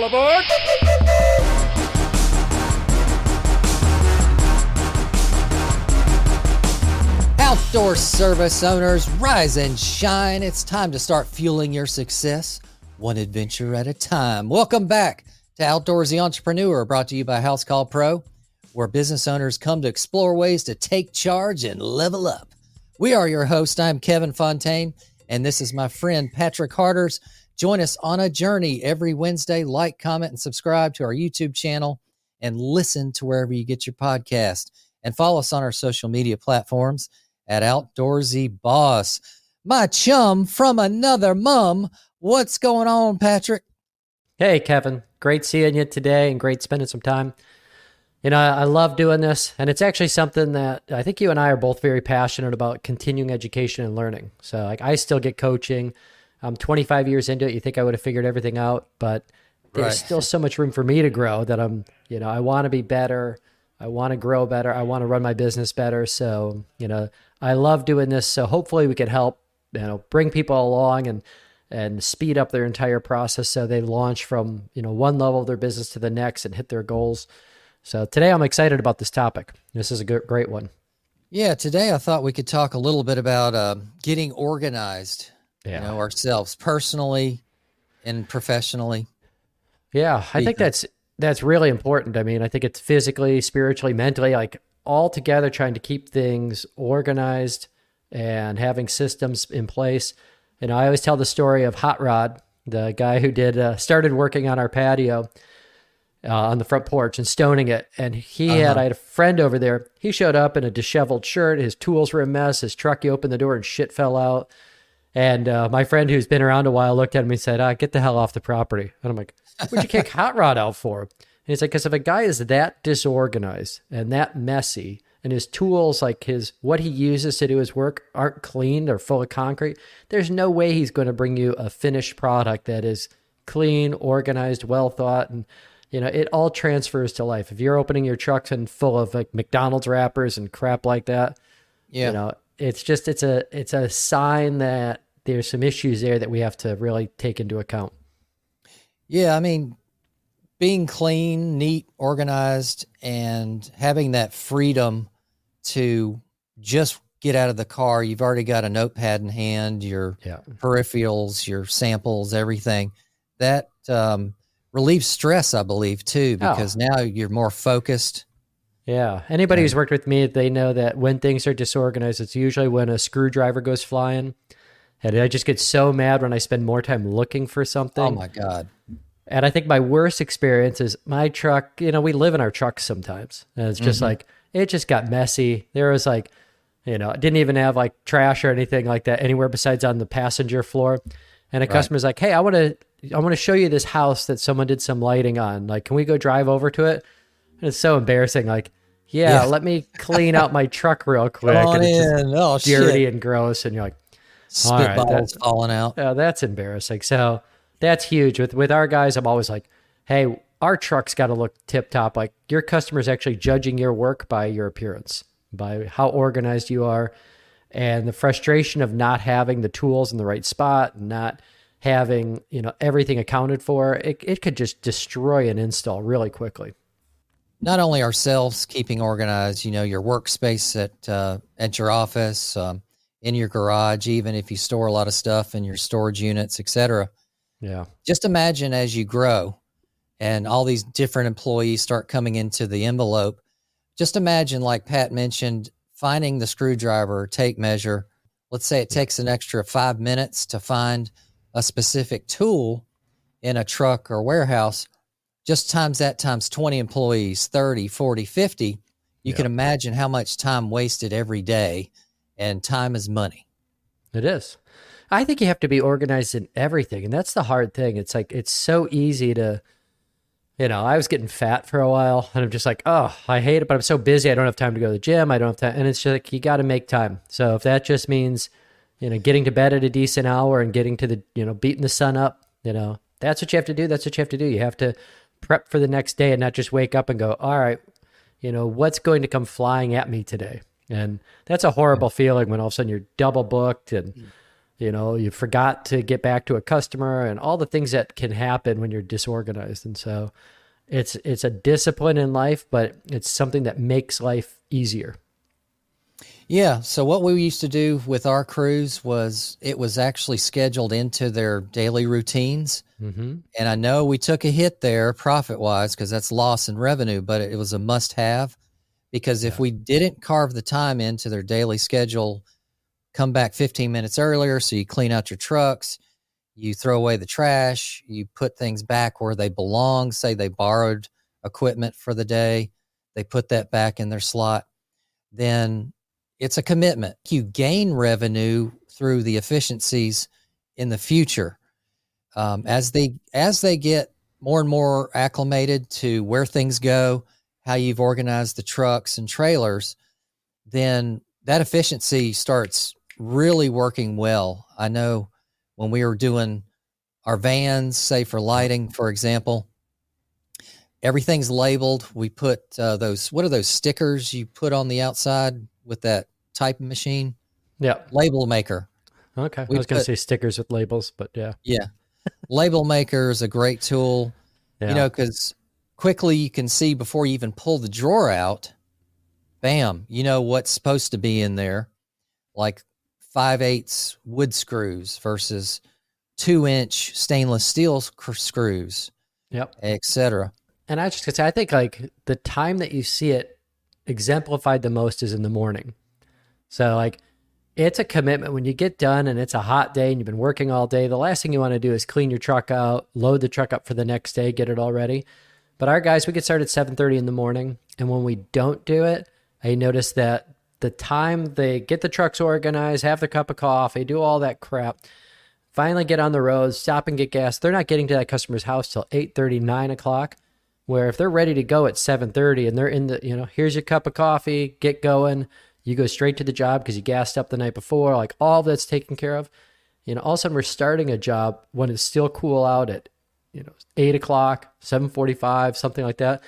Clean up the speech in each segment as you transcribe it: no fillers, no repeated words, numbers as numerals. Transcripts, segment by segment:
aboard! Outdoor service owners, rise and shine. It's time to start fueling your success, one adventure at a time. Welcome back to Outdoorsy Entrepreneur, brought to you by House Call Pro, where business owners come to explore ways to take charge and level up. We are your host. I'm Kevin Fontaine, and this is my friend Patrick Harders. Join us on a journey every Wednesday. Like, comment, and subscribe to our YouTube channel, and listen to wherever you get your podcast. And follow us on our social media platforms at Outdoorsy Boss. My chum from another mum. What's going on, Patrick? Hey, Kevin. Great seeing you today and great spending some time. You know, I love doing this, and it's actually something that I think you and I are both very passionate about, continuing education and learning. So like, I still get coaching. I'm 25 years into it. You think I would have figured everything out, but there's still so much room for me to grow that I want to be better. I want to grow better. I want to run my business better. So, I love doing this. So hopefully we can help, bring people along and speed up their entire process so they launch from, one level of their business to the next and hit their goals. So today I'm excited about this topic. This is a great one. Yeah, today I thought we could talk a little bit about getting organized, ourselves personally and professionally. Yeah, I think that's really important. I mean, I think it's physically, spiritually, mentally, like all together trying to keep things organized and having systems in place. I always tell the story of Hot Rod, the guy who started working on our patio on the front porch and stoning it. And I had a friend over there. He showed up in a disheveled shirt. His tools were a mess. His truck, he opened the door and shit fell out. And my friend who's been around a while looked at him and said, get the hell off the property. And I'm like, what'd you kick Hot Rod out for? And he's like, because if a guy is that disorganized and that messy, and his tools, like what he uses to do his work, aren't clean or full of concrete, there's no way he's going to bring you a finished product that is clean, organized, well thought. And, it all transfers to life. If you're opening your trucks and full of like McDonald's wrappers and crap like that, it's a sign that there's some issues there that we have to really take into account. Yeah, I mean, being clean, neat, organized, and having that freedom to just get out of the car. You've already got a notepad in hand, your peripherals, your samples, everything. That relieves stress, I believe, too, because now you're more focused. Yeah. Anybody who's worked with me, they know that when things are disorganized, it's usually when a screwdriver goes flying. And I just get so mad when I spend more time looking for something. Oh, my God. And I think my worst experience is my truck. We live in our trucks sometimes. And it's just like, it just got messy. There was like, it didn't even have like trash or anything like that anywhere besides on the passenger floor. And a customer's like, hey, I want to show you this house that someone did some lighting on. Like, can we go drive over to it? And it's so embarrassing. Like, let me clean out my truck real quick. Come on and it's just dirty and gross. And you're like, spit bottles falling out. Yeah, that's embarrassing. So that's huge. With our guys, I'm always like, hey, our truck's got to look tip top. Like, your customer's actually judging your work by your appearance, by how organized you are. And the frustration of not having the tools in the right spot, not having, everything accounted for, it could just destroy an install really quickly. Not only ourselves keeping organized, your workspace at your office, in your garage, even if you store a lot of stuff in your storage units, etc. Yeah. Just imagine as you grow and all these different employees start coming into the envelope. Just imagine, like Pat mentioned, finding the screwdriver, tape measure. Let's say it takes an extra 5 minutes to find a specific tool in a truck or warehouse. Just times that times 20 employees, 30, 40, 50. You can imagine how much time wasted every day, and time is money. It is. I think you have to be organized in everything. And that's the hard thing. It's like, it's so easy to, I was getting fat for a while and I'm just like, oh, I hate it, but I'm so busy. I don't have time to go to the gym. I don't have time. And it's just like, you got to make time. So if that just means, getting to bed at a decent hour and getting to the, beating the sun up, that's what you have to do. That's what you have to do. You have to prep for the next day and not just wake up and go, all right, what's going to come flying at me today? And that's a horrible feeling when all of a sudden you're double booked and You forgot to get back to a customer, and all the things that can happen when you're disorganized. And so it's a discipline in life, but it's something that makes life easier. Yeah. So what we used to do with our crews was it was actually scheduled into their daily routines. Mm-hmm. And I know we took a hit there profit wise because that's loss in revenue, but it was a must have because if we didn't carve the time into their daily schedule, come back 15 minutes earlier. So you clean out your trucks, you throw away the trash, you put things back where they belong. Say they borrowed equipment for the day, they put that back in their slot. Then it's a commitment. You gain revenue through the efficiencies in the future. As they get more and more acclimated to where things go, how you've organized the trucks and trailers, then that efficiency starts really working well. I know when we were doing our vans, say for lighting, for example, everything's labeled. We put what are those stickers you put on the outside with that type of machine? Yeah. Label maker. Okay. I was going to say stickers with labels, but yeah. Yeah. Label maker is a great tool, because quickly you can see before you even pull the drawer out, bam, you know what's supposed to be in there, like 5/8 wood screws versus 2-inch stainless steel screws, etc. And I just say, I think like the time that you see it exemplified the most is in the morning. So like it's a commitment when you get done and it's a hot day and you've been working all day. The last thing you want to do is clean your truck out, load the truck up for the next day, get it all ready. But our guys, we get started at 7:30 in the morning. And when we don't do it, I notice that the time they get the trucks organized, have the cup of coffee, do all that crap, finally get on the road, stop and get gas, they're not getting to that customer's house till 8:30, 9 o'clock. Where if they're ready to go at 7:30 and they're in the, here's your cup of coffee, get going, you go straight to the job because you gassed up the night before, like all that's taken care of. All of a sudden we're starting a job when it's still cool out at, 8 o'clock, 7:45, something like that.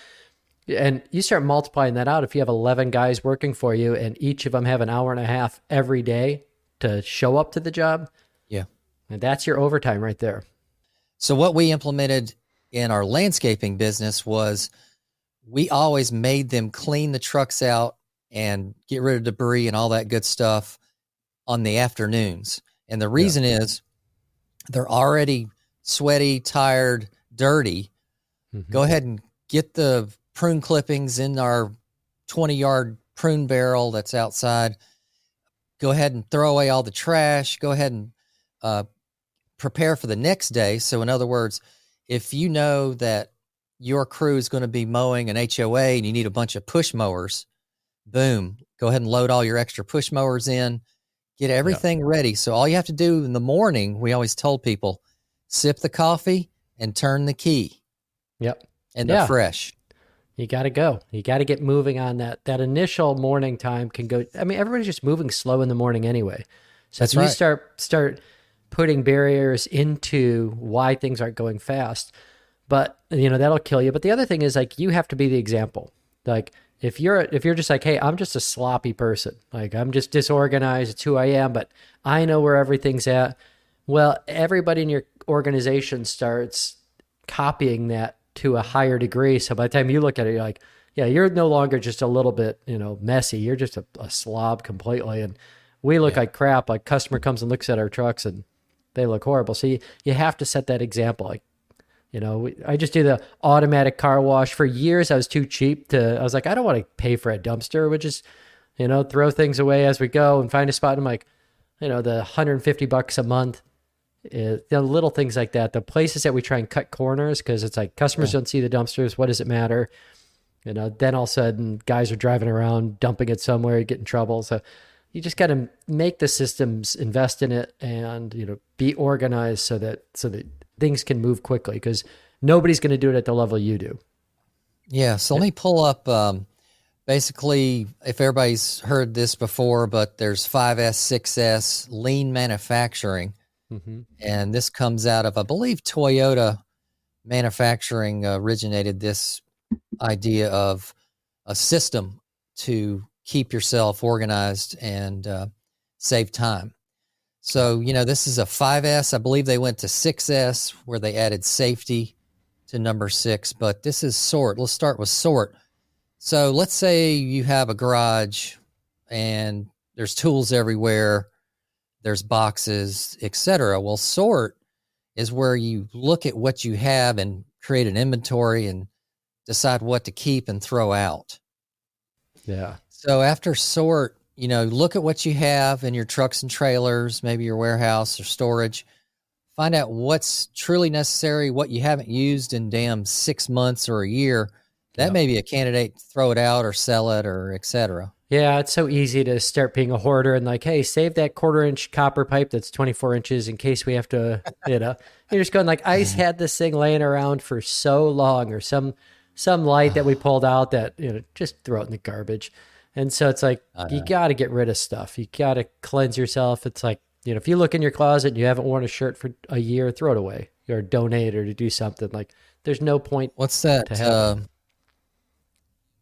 And you start multiplying that out. If you have 11 guys working for you and each of them have an hour and a half every day to show up to the job. Yeah. And that's your overtime right there. So what we implemented in our landscaping business was we always made them clean the trucks out and get rid of debris and all that good stuff on the afternoons. And the reason is they're already sweaty, tired, dirty. Mm-hmm. Go ahead and get the prune clippings in our 20-yard prune barrel that's outside. Go ahead and throw away all the trash. Go ahead and prepare for the next day. So in other words, if you know that your crew is going to be mowing an HOA and you need a bunch of push mowers, boom, go ahead and load all your extra push mowers in, get everything ready. So all you have to do in the morning, we always told people, sip the coffee and turn the key. Yep. And they're fresh. You got to go. You got to get moving on that. That initial morning time can go. I mean, everybody's just moving slow in the morning anyway. So if you start putting barriers into why things aren't going fast, but that'll kill you. But the other thing is like, you have to be the example. Like if you're just like, hey, I'm just a sloppy person. Like I'm just disorganized. It's who I am, but I know where everything's at. Well, everybody in your organization starts copying that to a higher degree. So by the time you look at it, you're like, yeah, you're no longer just a little bit, messy. You're just a slob completely. And we look like crap. Like customer comes and looks at our trucks and they look horrible. So you have to set that example. Like, I just do the automatic car wash. For years, I was too cheap I was like, I don't want to pay for a dumpster. We just, throw things away as we go and find a spot. And I'm like, the $150 a month, the little things like that, the places that we try and cut corners, because it's like customers don't see the dumpsters. What does it matter? Then all of a sudden guys are driving around, dumping it somewhere, get in trouble. So you just got to make the systems, invest in it, and be organized so that things can move quickly, because nobody's going to do it at the level you do. Yeah. So let me pull up, basically, if everybody's heard this before, but there's 5S, 6S, lean manufacturing. Mm-hmm. And this comes out of, I believe, Toyota Manufacturing originated this idea of a system to keep yourself organized and save time. So, this is a 5S. I believe they went to 6S where they added safety to number 6, but this is sort. Let's start with sort. So let's say you have a garage and there's tools everywhere, there's boxes, etc. Well, sort is where you look at what you have and create an inventory and decide what to keep and throw out. Yeah. So after sort, look at what you have in your trucks and trailers, maybe your warehouse or storage. Find out what's truly necessary, what you haven't used in 6 months or a year. That may be a candidate to throw it out or sell it or etc. Yeah, it's so easy to start being a hoarder and like, hey, save that 1/4-inch copper pipe that's 24 inches in case we have to, you're just going like, I had this thing laying around for so long, or some light that we pulled out that, just throw it in the garbage. And so it's like, you got to get rid of stuff. You got to cleanse yourself. It's like, if you look in your closet and you haven't worn a shirt for a year, throw it away or donate or to do something. Like, there's no point. What's that?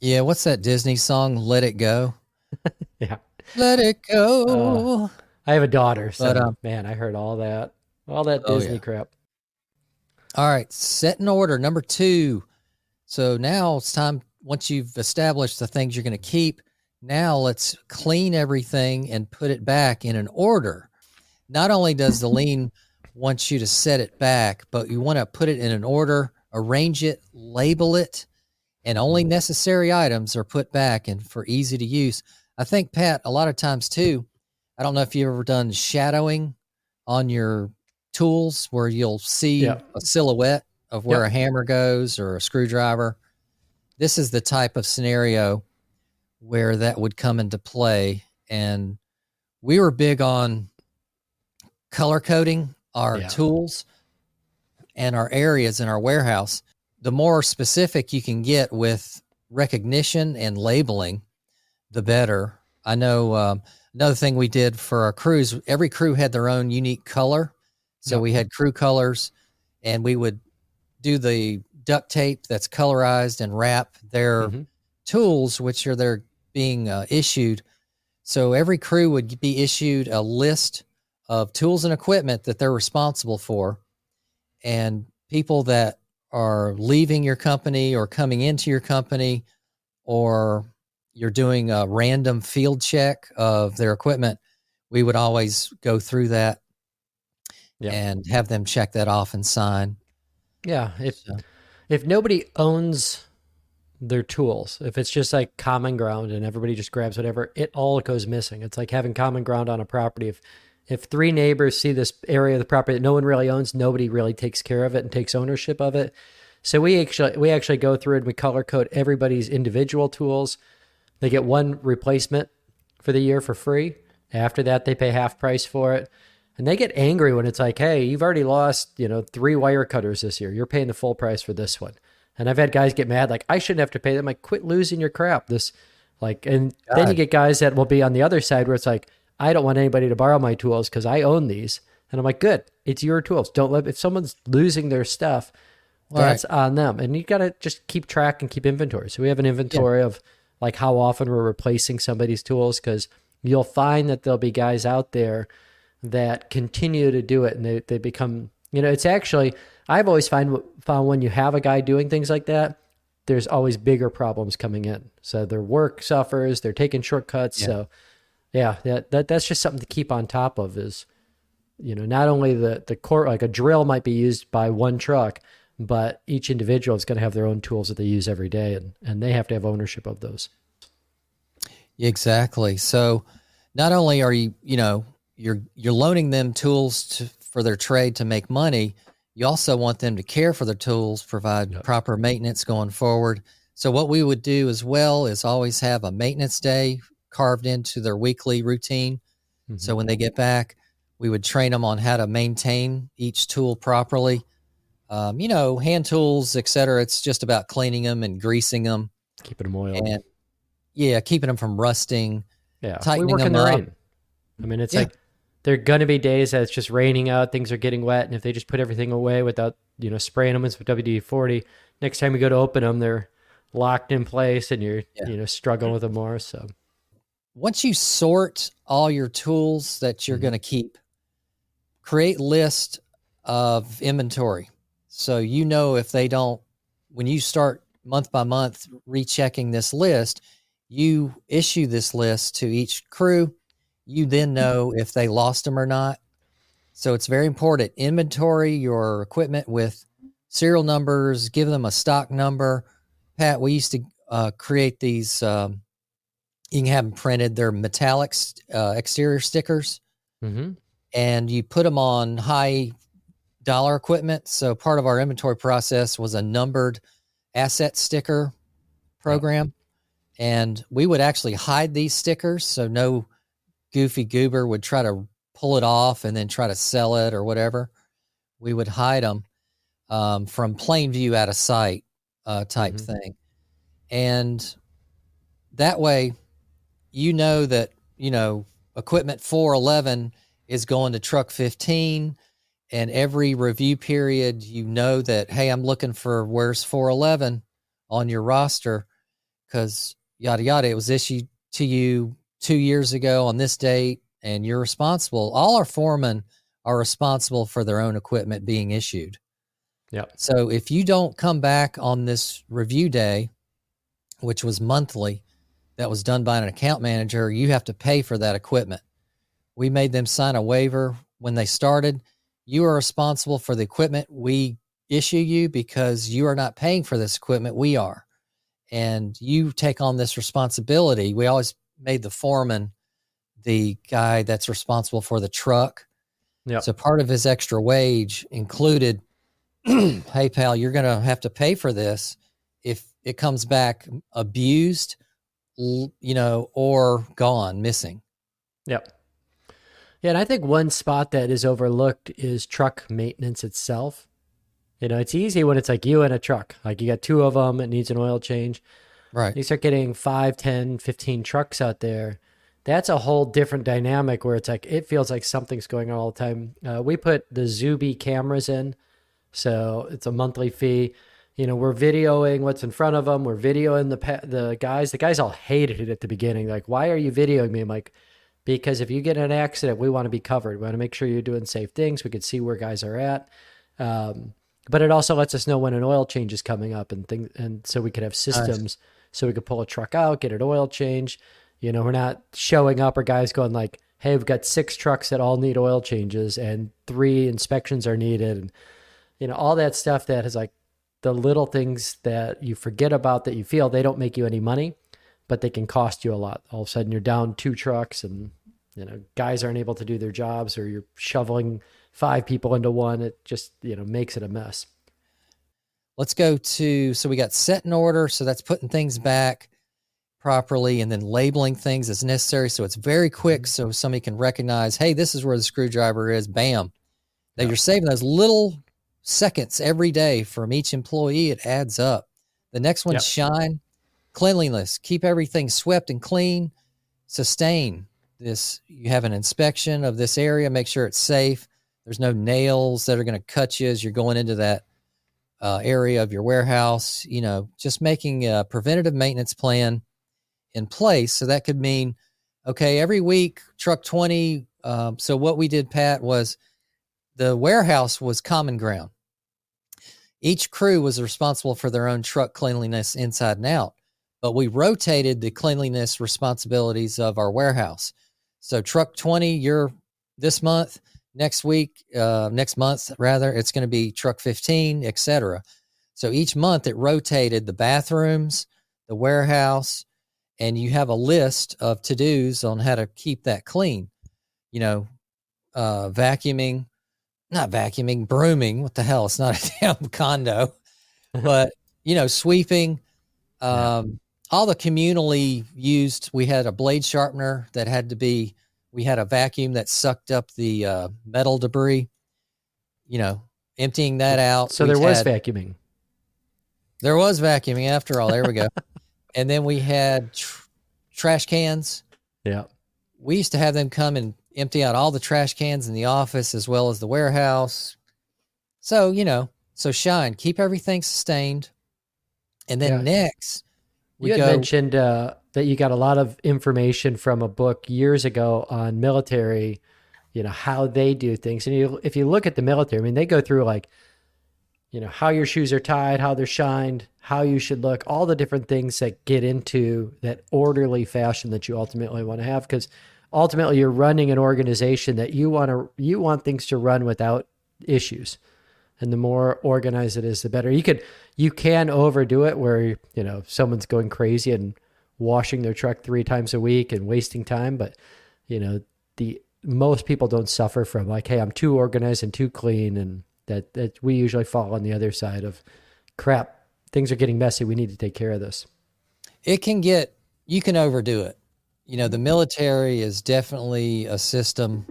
What's that Disney song? Let It Go. Yeah. Let it go. I have a daughter, so man, I heard all that Disney crap. All right, set in order. Number 2. So now it's time, once you've established the things you're going to keep, now let's clean everything and put it back in an order. Not only does the lean want you to set it back, but you want to put it in an order, arrange it, label it, and only necessary items are put back and for easy to use. I think, Pat, a lot of times too, I don't know if you've ever done shadowing on your tools where you'll see a silhouette of where a hammer goes or a screwdriver. This is the type of scenario where that would come into play. And we were big on color coding our tools and our areas in our warehouse. The more specific you can get with recognition and labeling, the better. I know another thing we did for our crews, every crew had their own unique color. So we had crew colors, and we would do the duct tape that's colorized and wrap their tools, which are they're being issued. So every crew would be issued a list of tools and equipment that they're responsible for. And people that are leaving your company or coming into your company, or you're doing a random field check of their equipment, we would always go through that and have them check that off and sign. Yeah. If nobody owns their tools, if it's just like common ground and everybody just grabs whatever, it all goes missing. It's like having common ground on a property. If 3 neighbors see this area of the property that no one really owns, nobody really takes care of it and takes ownership of it. So we actually go through and we color code everybody's individual tools. They get one replacement for the year for free. After that, they pay half price for it. And they get angry when it's like, hey, you've already lost, 3 wire cutters this year. You're paying the full price for this one. And I've had guys get mad, like, I shouldn't have to pay them. Like, quit losing your crap. Then you get guys that will be on the other side where it's like, I don't want anybody to borrow my tools because I own these. And I'm like, good, it's your tools. If someone's losing their stuff, that's on them. And you got to just keep track and keep inventory. So we have an inventory of like how often we're replacing somebody's tools, because you'll find that there'll be guys out there that continue to do it, and they become, it's actually, I've always found when you have a guy doing things like that, there's always bigger problems coming in. So their work suffers, they're taking shortcuts. So that's just something to keep on top of is, not only the core, like a drill might be used by one truck, but each individual is going to have their own tools that they use every day, and they have to have ownership of those. Exactly. So not only are you're loaning them tools for their trade to make money, you also want them to care for their tools, provide proper maintenance going forward. So what we would do as well is always have a maintenance day carved into their weekly routine. So when they get back, we would train them on how to maintain each tool properly. Hand tools, et cetera. It's just about cleaning them and greasing them. Keeping them oiled. And keeping them from rusting. Yeah. Tightening we work them in the up. rain. I mean, it's like, there are going to be days that it's just raining out, things are getting wet, and if they just put everything away without, spraying them with WD-40, next time you go to open them, they're locked in place, and you're, struggling with them more. So once you sort all your tools that you're going to keep, create list of inventory. So if they don't, when you start month by month rechecking this list, you issue this list to each crew. You then know if they lost them or not. So it's very important. Inventory your equipment with serial numbers, give them a stock number. Pat, we used to create these, you can have them printed. They're metallic exterior stickers. Mm-hmm. And you put them on high dollar equipment. So part of our inventory process was a numbered asset sticker program. And we would actually hide these stickers so no goofy goober would try to pull it off and then try to sell it or whatever. We would hide them from plain view out of sight type thing. And that way, that, equipment 411 is going to truck 15, and every review period, that, hey, I'm looking for where's 411 on your roster because yada, yada, it was issued to you 2 years ago on this date, and you're responsible. All our foremen are responsible for their own equipment being issued. Yep. So if you don't come back on this review day, which was monthly, that was done by an account manager, you have to pay for that equipment. We made them sign a waiver when they started. You are responsible for the equipment we issue you because you are not paying for this equipment. We are. And you take on this responsibility. We always made the foreman the guy that's responsible for the truck. Yep. So part of his extra wage included, hey, pal, you're going to have to pay for this if it comes back abused, or gone, missing. Yep. Yeah, and I think one spot that is overlooked is truck maintenance itself. It's easy when it's like you and a truck. Like you got two of them, it needs an oil change. Right. You start getting 5, 10, 15 trucks out there. That's a whole different dynamic where it's like, it feels like something's going on all the time. We put the Zuby cameras in. So it's a monthly fee. We're videoing what's in front of them. We're videoing the guys. The guys all hated it at the beginning. Like, why are you videoing me? I'm like, because if you get in an accident, we want to be covered. We want to make sure you're doing safe things. We can see where guys are at. But it also lets us know when an oil change is coming up and things. And so we could have systems so we could pull a truck out, get an oil change. We're not showing up or guys going like, hey, we've got 6 trucks that all need oil changes and 3 inspections are needed. And, all that stuff that is like the little things that you forget about that you feel they don't make you any money, but they can cost you a lot. All of a sudden you're down 2 trucks and, guys aren't able to do their jobs or you're shoveling 5 people into one. It just, makes it a mess. Let's go so we got set in order. So that's putting things back properly and then labeling things as necessary. So it's very quick. So somebody can recognize, hey, this is where the screwdriver is. Bam. That you're saving those little seconds every day from each employee. It adds up. The next one, shine, cleanliness, keep everything swept and clean, sustain this. You have an inspection of this area, make sure it's safe. There's no nails that are going to cut you as you're going into that area of your warehouse, just making a preventative maintenance plan in place. So that could mean, okay, every week, truck 20. So what we did, Pat, was the warehouse was common ground. Each crew was responsible for their own truck cleanliness inside and out, but we rotated the cleanliness responsibilities of our warehouse. So truck 20, you're this month, next month, it's going to be truck 15, etc. So each month it rotated the bathrooms, the warehouse, and you have a list of to-dos on how to keep that clean. Brooming. What the hell? It's not a damn condo, but sweeping, all the communally used. We had a blade sharpener that we had a vacuum that sucked up the metal debris, emptying that out. So there was vacuuming. There was vacuuming after all. There we go. And then we had trash cans. Yeah. We used to have them come and empty out all the trash cans in the office as well as the warehouse. So, so shine, keep everything sustained. And then next, you had mentioned that you got a lot of information from a book years ago on military, how they do things. And if you look at the military, I mean, they go through like, how your shoes are tied, how they're shined, how you should look, all the different things that get into that orderly fashion that you ultimately want to have. Because ultimately you're running an organization that you want things to run without issues. And the more organized it is, the better. You can overdo it where, someone's going crazy and washing their truck 3 times a week and wasting time. But, most people don't suffer from like, hey, I'm too organized and too clean. And that we usually fall on the other side of crap. Things are getting messy. We need to take care of this. You can overdo it. The military is definitely a system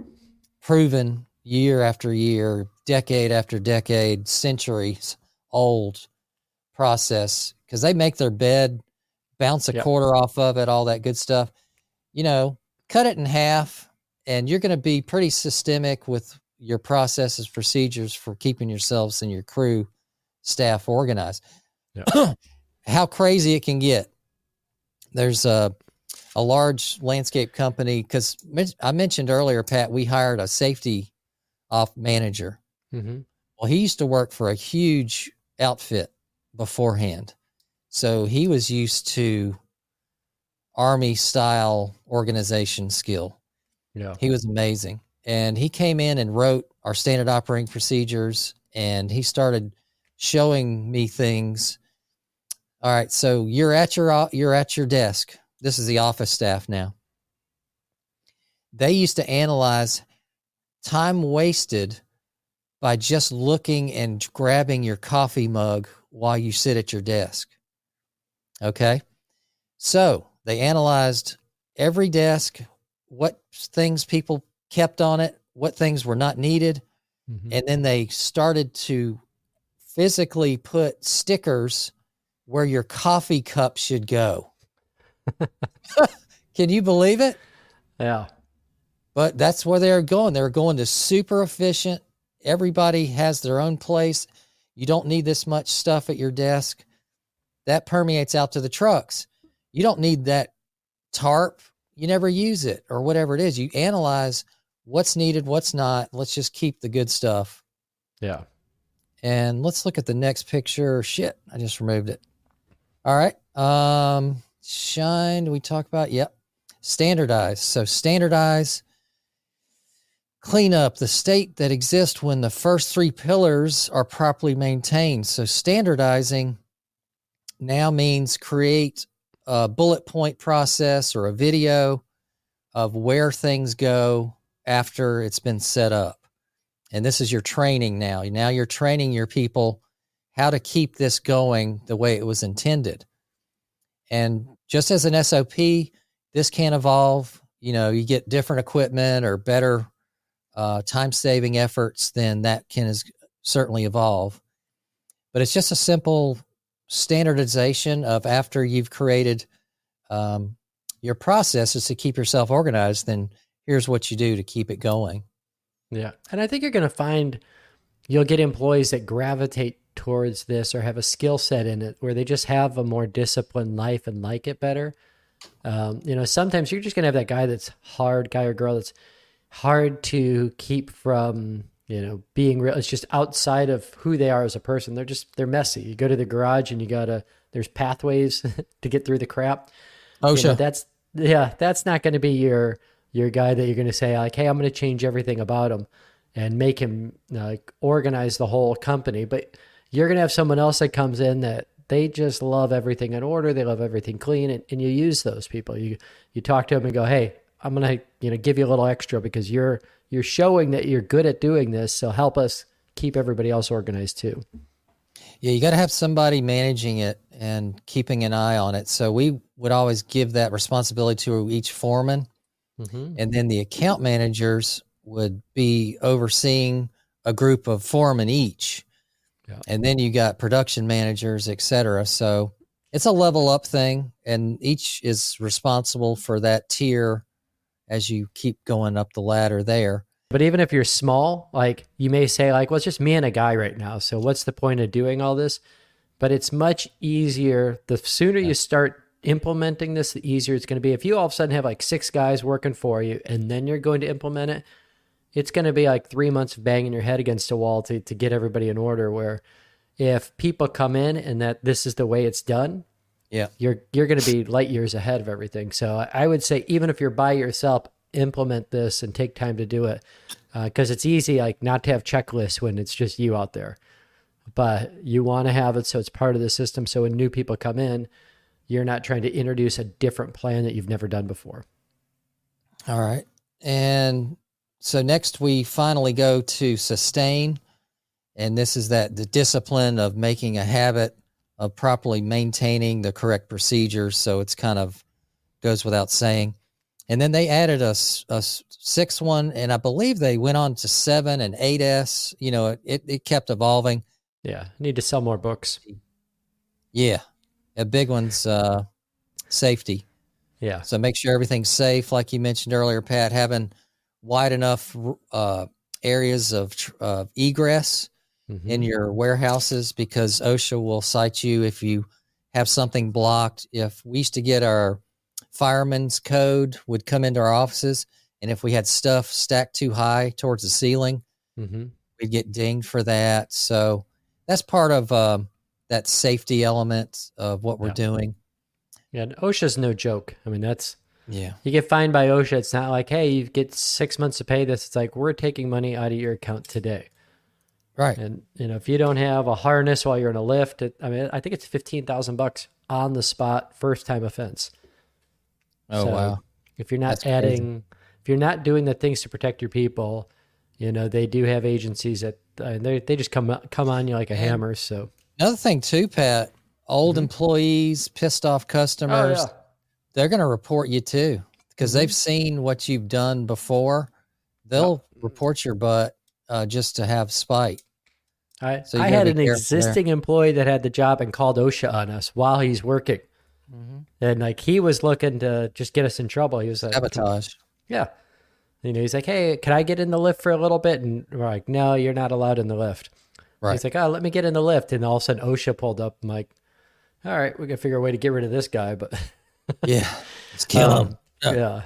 proven year after year, decade after decade, centuries old process, because they make their bed, bounce a quarter off of it, all that good stuff. Cut it in half, and you're going to be pretty systemic with your processes, procedures for keeping yourselves and your crew staff organized. Yeah. How crazy it can get. There's a large landscape company, because I mentioned earlier, Pat, we hired a safety off manager. Mm-hmm. Well, he used to work for a huge outfit beforehand. So he was used to Army style organization skill. Yeah. He was amazing. And he came in and wrote our standard operating procedures, and he started showing me things. All right, so you're at your desk. This is the office staff now. They used to analyze time wasted by just looking and grabbing your coffee mug while you sit at your desk. Okay? So they analyzed every desk, what things people kept on it, what things were not needed. Mm-hmm. And then they started to physically put stickers where your coffee cup should go. Can you believe it? Yeah. But that's where they're going. They're going to super efficient. Everybody has their own place. You don't need this much stuff at your desk. That permeates out to the trucks. You don't need that tarp. You never use it, or whatever it is. You analyze what's needed, what's not. Let's just keep the good stuff. Yeah. And let's look at the next picture. Shit, I just removed it. All right. Shine, we talk about? Yep. Standardize. So standardize, clean up the state that exists when the first 3 pillars are properly maintained. So standardizing now means create a bullet point process or a video of where things go after it's been set up. And this is your training now. Now you're training your people how to keep this going the way it was intended. And just as an SOP, this can evolve. You get different equipment or better time-saving efforts, then that can certainly evolve. But it's just a simple standardization of, after you've created your processes to keep yourself organized, then here's what you do to keep it going. Yeah. And I think you're going to find you'll get employees that gravitate towards this or have a skill set in it where they just have a more disciplined life and like it better. Sometimes you're just going to have that guy or girl that's hard to keep from, being real. It's just outside of who they are as a person. They're messy. You go to the garage and there's pathways to get through the crap. Oh, sure. That's not going to be your guy that you're going to say like, hey, I'm going to change everything about him and make him organize the whole company. But you're going to have someone else that comes in that they just love everything in order. They love everything clean. And you use those people. You talk to them and go, hey, I'm going to give you a little extra because you're showing that you're good at doing this. So help us keep everybody else organized too. Yeah, you got to have somebody managing it and keeping an eye on it. So we would always give that responsibility to each foreman. Mm-hmm. And then the account managers would be overseeing a group of foremen each. Yeah. And then you got production managers, et cetera. So it's a level up thing, and each is responsible for that tier as you keep going up the ladder there. But even if you're small, like you may say like, well, it's just me and a guy right now. So what's the point of doing all this? But it's much easier. The sooner you start implementing this, the easier it's going to be. If you all of a sudden have like 6 guys working for you and then you're going to implement it, it's going to be like 3 months of banging your head against a wall to get everybody in order. Where if people come in and that this is the way it's done, Yeah. you're going to be light years ahead of everything. So I would say, even if you're by yourself, implement this and take time to do it, because it's easy like not to have checklists when it's just you out there, but you want to have it so it's part of the system. So when new people come in, you're not trying to introduce a different plan that you've never done before. All right. And so next we finally go to sustain. And this is the discipline of making a habit of properly maintaining the correct procedures. So it's kind of goes without saying. And then they added a sixth one, and I believe they went on to 7 and 8S. You know, it kept evolving. Yeah. Need to sell more books. Yeah. A big one's safety. Yeah. So make sure everything's safe. Like you mentioned earlier, Pat, having wide enough areas of egress in your warehouses, because OSHA will cite you if you have something blocked. If we used to get our fireman's code would come into our offices, and if we had stuff stacked too high towards the ceiling, we'd get dinged for that. So that's part of that safety element of what we're doing. Yeah, and OSHA's no joke. I mean, you get fined by OSHA. It's not like, hey, you get 6 months to pay this. It's like, we're taking money out of your account today. Right. And, if you don't have a harness while you're in a lift, I think it's $15,000 on the spot, first time offense. Oh, wow. If you're not if you're not doing the things to protect your people, they do have agencies that they just come on you like a hammer. So another thing too, Pat, old employees, pissed off customers, they're going to report you too, because they've seen what you've done before. They'll report your butt just to have spite. I had an existing employee that had the job and called OSHA on us while he's working. And like, he was looking to just get us in trouble. He was like, sabotage. Yeah. He's like, hey, can I get in the lift for a little bit? And we're like, no, you're not allowed in the lift. Right. He's like, oh, let me get in the lift. And all of a sudden OSHA pulled up. I'm like, all right, we got to figure a way to get rid of this guy. But yeah, let's kill him. Yeah.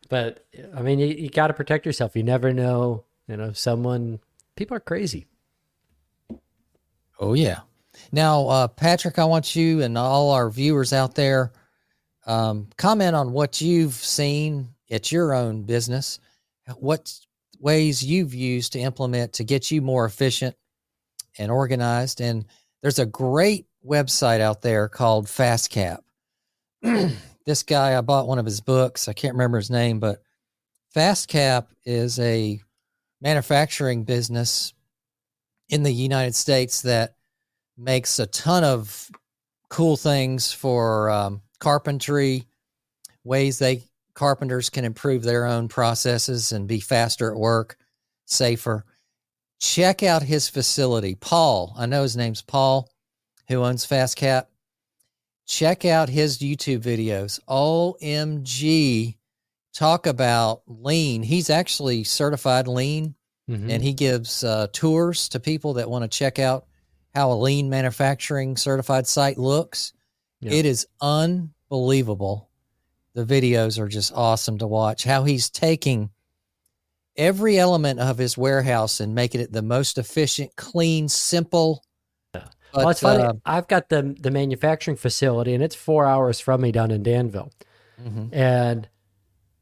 But I mean, you got to protect yourself. You never know, people are crazy. Oh yeah. Now, Patrick, I want you and all our viewers out there, comment on what you've seen at your own business, what ways you've used to implement to get you more efficient and organized. And there's a great website out there called FastCap. This guy, I bought one of his books. I can't remember his name, but FastCap is a manufacturing business in the United States that makes a ton of cool things for carpentry, ways carpenters can improve their own processes and be faster at work, safer. Check out his facility. Paul, I know his name's Paul, who owns FastCap. Check out his YouTube videos. OMG, talk about lean. He's actually certified lean, and he gives tours to people that want to check out how a lean manufacturing certified site looks. It is unbelievable. The videos are just awesome to watch. How he's taking every element of his warehouse and making it the most efficient, clean, simple. But, well, it's funny. I've got the manufacturing facility, and it's 4 hours from me down in Danville. And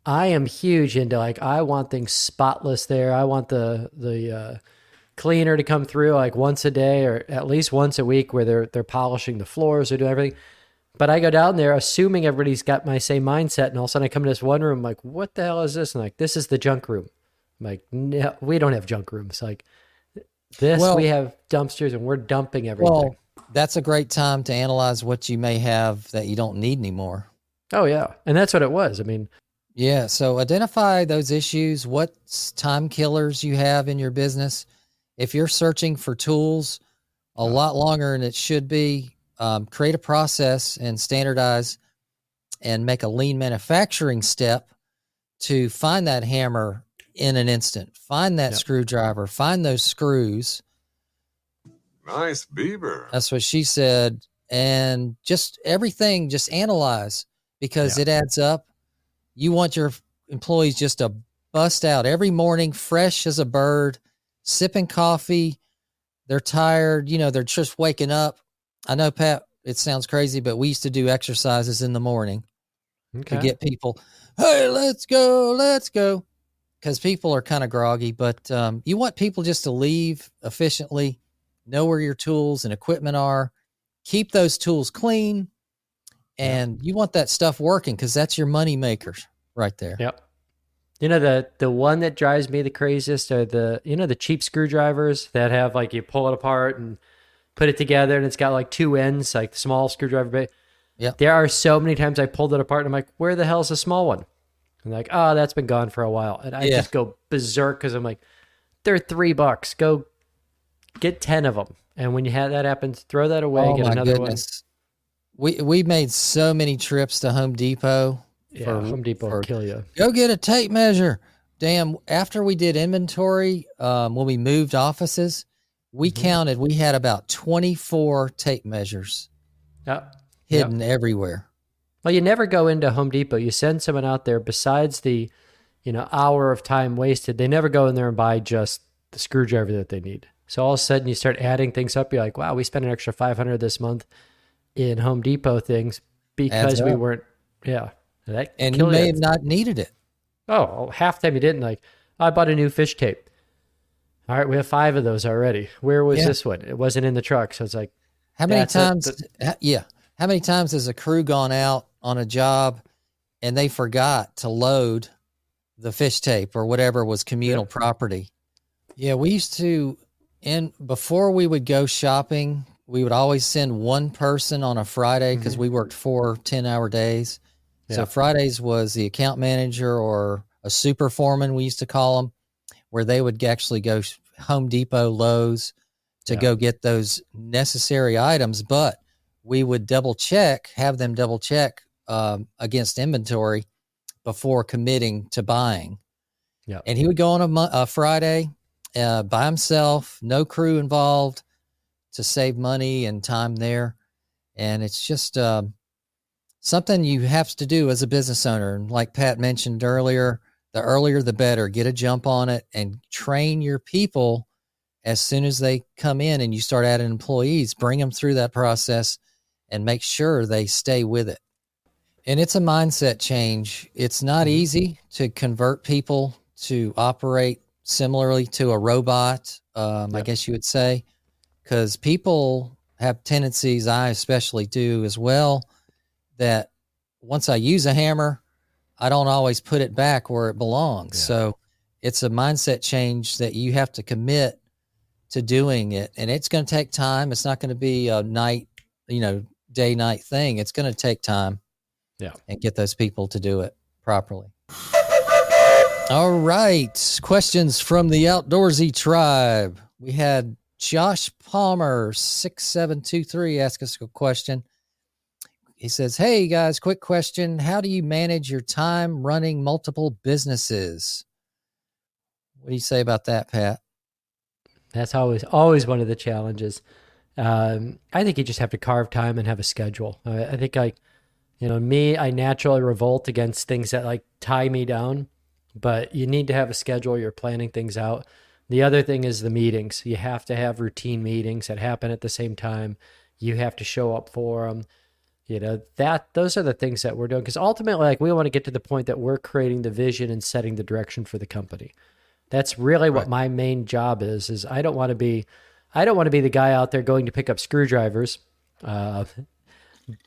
I am huge into, like, I want things spotless there. I want the cleaner to come through like once a day or at least once a week, where they're polishing the floors or doing everything. But I go down there assuming everybody's got my same mindset, and all of a sudden I come to this one room, I'm like, what the hell is this? And like, this is the junk room. I'm like, no, we don't have junk rooms. Like we have dumpsters and we're dumping everything. Well, that's a great time to analyze what you may have that you don't need anymore. Oh yeah. And that's what it was. I mean, yeah. So identify those issues, what time killers you have in your business. If you're searching for tools a lot longer than it should be, create a process and standardize and make a lean manufacturing step to find that hammer in an instant, find that screwdriver, find those screws. Nice beaver. That's what she said. And just everything, just analyze, because it adds up. You want your employees just to bust out every morning, fresh as a bird, sipping coffee. They're tired, they're just waking up. I know, Pat, it sounds crazy, but we used to do exercises in the morning to get people, hey, let's go. Because people are kind of groggy, but you want people just to leave efficiently, know where your tools and equipment are, keep those tools clean, and you want that stuff working because that's your money makers right there. Yep. The one that drives me the craziest are the cheap screwdrivers that have like you pull it apart and put it together and it's got like two ends, like the small screwdriver. Yeah. There are so many times I pulled it apart and I'm like, where the hell's the small one? I'm like, oh, that's been gone for a while. And I just go berserk because I'm like, they're $3. Go get 10 of them. And when you have that happen, throw that away, get another one. We made so many trips to Home Depot. Home Depot will kill you. Go get a tape measure. Damn, after we did inventory, when we moved offices, we counted, we had about 24 tape measures hidden everywhere. Well, you never go into Home Depot. You send someone out there besides the, hour of time wasted. They never go in there and buy just the screwdriver that they need. So all of a sudden you start adding things up. You're like, wow, we spent an extra $500 this month in Home Depot things because we weren't, and you may have not needed it. Oh, half the time you didn't. Like, I bought a new fish tape. All right, we have 5 of those already. Where was this one? It wasn't in the truck. So it's like, how many times has a crew gone out on a job and they forgot to load the fish tape or whatever was communal property? Yeah, we used to, before we would go shopping, we would always send one person on a Friday because we worked 4 10-hour days. Yeah. So Fridays was the account manager or a super foreman, we used to call them, where they would actually go Home Depot, Lowe's to go get those necessary items. But we would have them double check against inventory before committing to buying. Yeah. And he would go on a Friday by himself, no crew involved, to save money and time there. And it's just something you have to do as a business owner. And like Pat mentioned earlier, the earlier the better. Get a jump on it and train your people as soon as they come in and you start adding employees. Bring them through that process and make sure they stay with it. And it's a mindset change. It's not easy to convert people to operate similarly to a robot, I guess you would say, because people have tendencies, I especially do as well, that once I use a hammer, I don't always put it back where it belongs. Yeah. So it's a mindset change that you have to commit to doing it. And it's going to take time. It's not going to be a day, night thing. It's going to take time and get those people to do it properly. All right. Questions from the Outdoorsy tribe. We had Josh Palmer, 6723, ask us a question. He says, hey guys, quick question. How do you manage your time running multiple businesses? What do you say about that, Pat? That's always one of the challenges. I think you just have to carve time and have a schedule. I think me, I naturally revolt against things that tie me down, but you need to have a schedule. You're planning things out. The other thing is the meetings. You have to have routine meetings that happen at the same time. You have to show up for them. Those are the things that we're doing, because ultimately, we want to get to the point that we're creating the vision and setting the direction for the company. That's really what my main job is I don't want to be the guy out there going to pick up screwdrivers.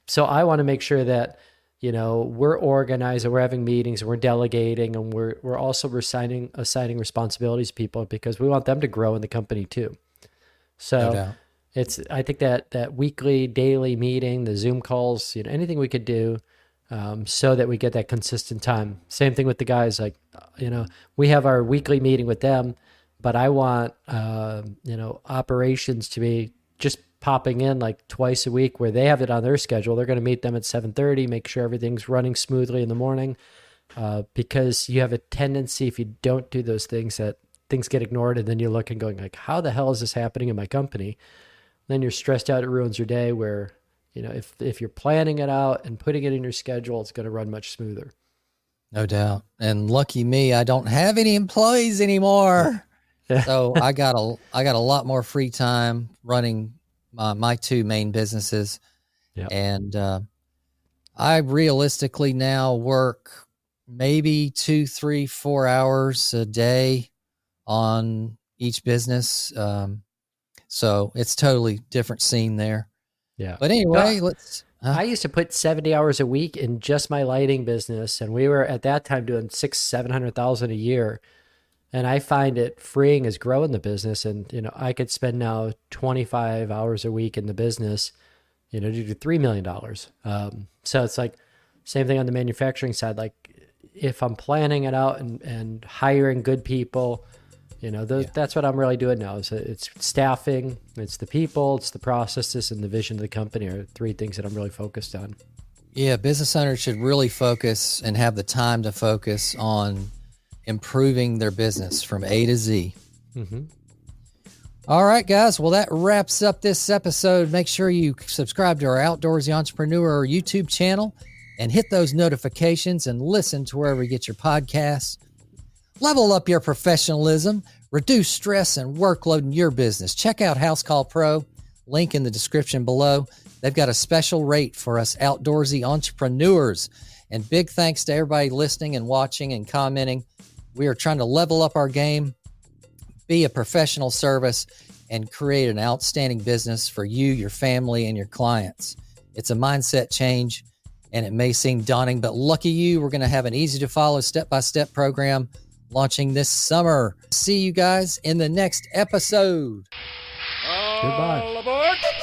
So I want to make sure that, we're organized and we're having meetings and we're delegating and we're also assigning responsibilities to people, because we want them to grow in the company too. So I think that weekly, daily meeting, the Zoom calls, anything we could do so that we get that consistent time. Same thing with the guys. We have our weekly meeting with them, but I want, operations to be just popping in twice a week where they have it on their schedule. They're going to meet them at 7:30, make sure everything's running smoothly in the morning, because you have a tendency, if you don't do those things, that things get ignored, and then you look and going how the hell is this happening in my company? Then you're stressed out. It ruins your day, where, if you're planning it out and putting it in your schedule, it's going to run much smoother. No doubt. And lucky me, I don't have any employees anymore. So I got a lot more free time running my two main businesses. Yep. And I realistically now work maybe 2, 3, 4 hours a day on each business. So it's totally different scene there. Yeah. But anyway, I used to put 70 hours a week in just my lighting business, and we were at that time doing $600,000-700,000 a year. And I find it freeing as growing the business. And, I could spend now 25 hours a week in the business, to do $3 million. So it's like same thing on the manufacturing side. Like if I'm planning it out and hiring good people, that's what I'm really doing now. It's staffing, it's the people, it's the processes, and the vision of the company are three things that I'm really focused on. Yeah, business owners should really focus and have the time to focus on improving their business from A to Z. Mm-hmm. All right, guys. Well, that wraps up this episode. Make sure you subscribe to our Outdoorsy Entrepreneur YouTube channel and hit those notifications and listen to wherever you get your podcasts. Level up your professionalism, reduce stress and workload in your business. Check out House Call Pro, link in the description below. They've got a special rate for us outdoorsy entrepreneurs. And big thanks to everybody listening and watching and commenting. We are trying to level up our game, be a professional service, and create an outstanding business for you, your family, and your clients. It's a mindset change, and it may seem daunting, but lucky you, we're going to have an easy-to-follow step-by-step program launching this summer. See you guys in the next episode. Goodbye. All aboard!